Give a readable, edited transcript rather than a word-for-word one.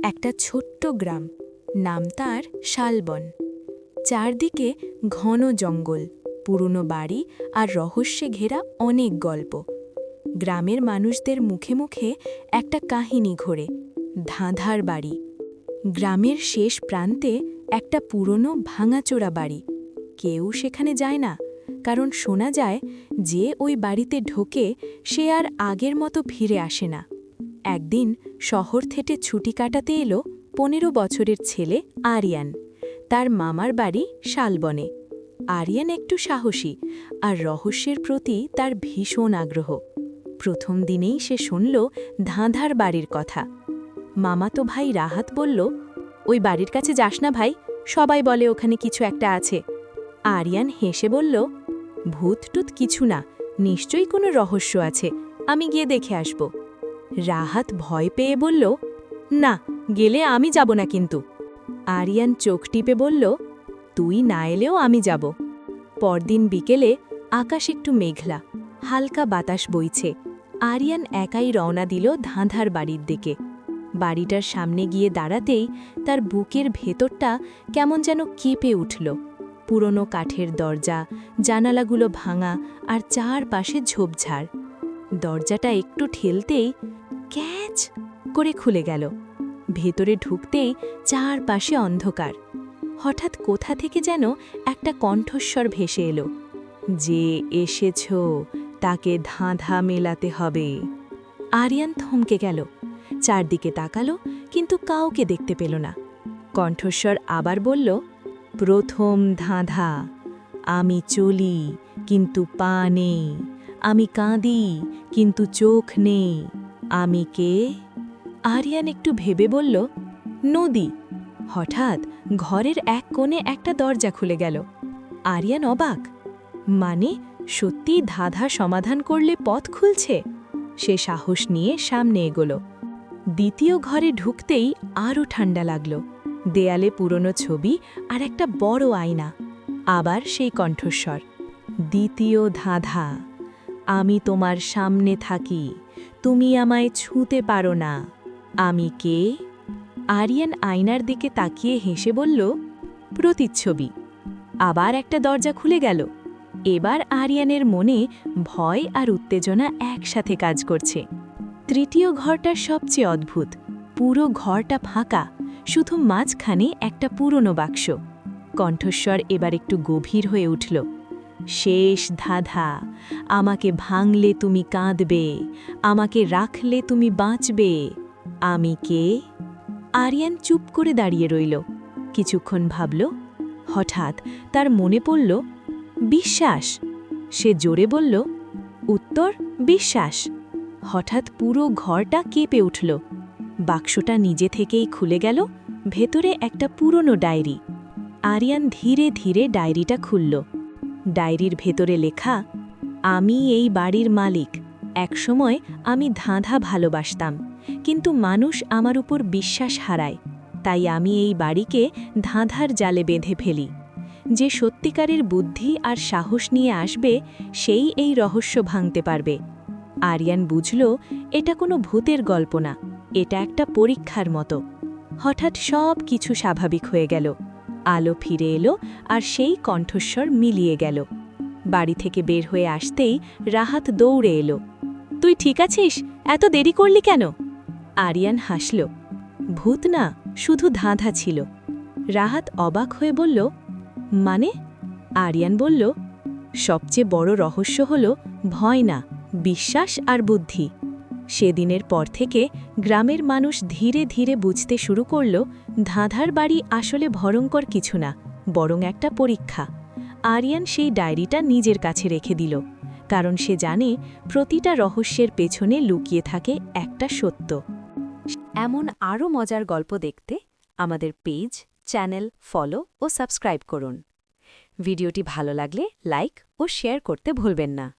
একটা ছোট্ট গ্রাম, নাম তার শালবন। চারদিকে ঘন জঙ্গল, পুরনো বাড়ি আর রহস্যে ঘেরা অনেক গল্প। গ্রামের মানুষদের মুখে মুখে একটা কাহিনী ঘোরে, ধাঁধার বাড়ি। গ্রামের শেষ প্রান্তে একটা পুরনো ভাঙাচোরা বাড়ি। কেউ সেখানে যায় না, কারণ শোনা যায় যে ওই বাড়িতে ঢোকে সে আর আগের মতো ফিরে আসে না। একদিন শহর থেকে ছুটি কাটাতে এলো 15 বছরের ছেলে আরিয়ান। তার মামার বাড়ি শালবনে। আরিয়ান একটু সাহসী আর রহস্যের প্রতি তার ভীষণ আগ্রহ। প্রথম দিনেই সে শুনল ধাঁধার বাড়ির কথা। মামাতো ভাই রাহাত বলল, ওই বাড়ির কাছে যাস না ভাই, সবাই বলে ওখানে কিছু একটা আছে। আরিয়ান হেসে বলল, ভূত-টুত কিছু না, নিশ্চয়ই কোনো রহস্য আছে, আমি গিয়ে দেখে আসব। রাহাত ভয় পেয়ে বলল, না, গেলে আমি যাব না কিন্তু। আরিয়ান চোখ টিপে বলল, তুই না এলেও আমি যাব। পরদিন বিকেলে আকাশ একটু মেঘলা, হালকা বাতাস বইছে। আরিয়ান একাই রওনা দিল ধাঁধার বাড়ির দিকে। বাড়িটার সামনে গিয়ে দাঁড়াতেই তার বুকের ভেতরটা কেমন যেন কেঁপে উঠল। পুরনো কাঠের দরজা, জানালাগুলো ভাঙা আর চারপাশে ঝোপঝাড়। দরজাটা একটু ঠেলতেই ক্যাচ করে খুলে গেল। ভেতরে ঢুকতেই চারপাশে অন্ধকার। হঠাৎ কোথা থেকে যেন একটা কণ্ঠস্বর ভেসে এলো, যে এসেছ তাকে ধাঁধা মেলাতে হবে। আরিয়ান থমকে গেল, চারদিকে তাকালো, কিন্তু কাউকে দেখতে পেল না। কণ্ঠস্বর আবার বলল, প্রথম ধাঁধা, আমি চলি কিন্তু পা নেই, আমি কাঁদি কিন্তু চোখ নেই, আমি কে? আরিয়ান একটু ভেবে বলল, নদী। হঠাৎ ঘরের এক কোণে একটা দরজা খুলে গেল। আরিয়ান অবাক, মানে সত্যিই ধাঁধা সমাধান করলে পথ খুলছে। সে সাহস নিয়ে সামনে এগোল। দ্বিতীয় ঘরে ঢুকতেই আরও ঠান্ডা লাগল। দেয়ালে পুরনো ছবি আর একটা বড় আয়না। আবার সেই কণ্ঠস্বর, দ্বিতীয় ধাঁধা, আমি তোমার সামনে থাকি, তুমি আমায় ছুঁতে পারো না, আমি কে? আরিয়ান আয়নার দিকে তাকিয়ে হেসে বলল, প্রতিচ্ছবি। আবার একটা দরজা খুলে গেল। এবার আরিয়ানের মনে ভয় আর উত্তেজনা একসাথে কাজ করছে। তৃতীয় ঘরটা সবচেয়ে অদ্ভুত। পুরো ঘরটা ফাঁকা, শুধু মাঝখানে একটা পুরনো বাক্স। কণ্ঠস্বর এবার একটু গভীর হয়ে উঠল, শেষ ধাঁধা, আমাকে ভাঙলে তুমি কাঁদবে, আমাকে রাখলে তুমি বাঁচবে, আমি কে? আরিয়ান চুপ করে দাঁড়িয়ে রইল। কিছুক্ষণ ভাবল। হঠাৎ তার মনে পড়ল, বিশ্বাস। সে জোরে বলল, উত্তর বিশ্বাস। হঠাৎ পুরো ঘরটা কেঁপে উঠল। বাক্সটা নিজে থেকেই খুলে গেল। ভেতরে একটা পুরনো ডায়েরি। আরিয়ান ধীরে ধীরে ডায়েরিটা খুলল। ডায়েরির ভেতরে লেখা, আমি এই বাড়ির মালিক। একসময় আমি ধাঁধা ভালোবাসতাম, কিন্তু মানুষ আমার উপর বিশ্বাস হারায়, তাই আমি এই বাড়িকে ধাঁধার জালে বেঁধে ফেলি। যে সত্যিকারের বুদ্ধি আর সাহস নিয়ে আসবে, সেই এই রহস্য ভাঙতে পারবে। আরিয়ান বুঝল, এটা কোনো ভূতের গল্প না, এটা একটা পরীক্ষার মতো। হঠাৎ সব কিছু স্বাভাবিক হয়ে গেল। আলো ফিরে এলো আর সেই কণ্ঠস্বর মিলিয়ে গেল। বাড়ি থেকে বের হয়ে আসতেই রাহাত দৌড়ে এলো, তুই ঠিক আছিস? এত দেরি করলি কেন? আরিয়ান হাসল, ভূত না, শুধু ধাঁধা ছিল। রাহাত অবাক হয়ে বলল, মানে? আরিয়ান বলল, সবচেয়ে বড় রহস্য হল ভয় না, বিশ্বাস আর বুদ্ধি। সেদিনের পর থেকে গ্রামের মানুষ ধীরে ধীরে বুঝতে শুরু করল, ধাঁধার বাড়ি আসলে ভয়ঙ্কর কিছু না, বরং একটা পরীক্ষা। আরিয়ান সেই ডায়েরিটা নিজের কাছে রেখে দিল, কারণ সে জানে প্রতিটা রহস্যের পেছনে লুকিয়ে থাকে একটা সত্য। এমন আরও মজার গল্প দেখতে আমাদের পেজ, চ্যানেল ফলো ও সাবস্ক্রাইব করুন। ভিডিওটি ভালো লাগলে লাইক ও শেয়ার করতে ভুলবেন না।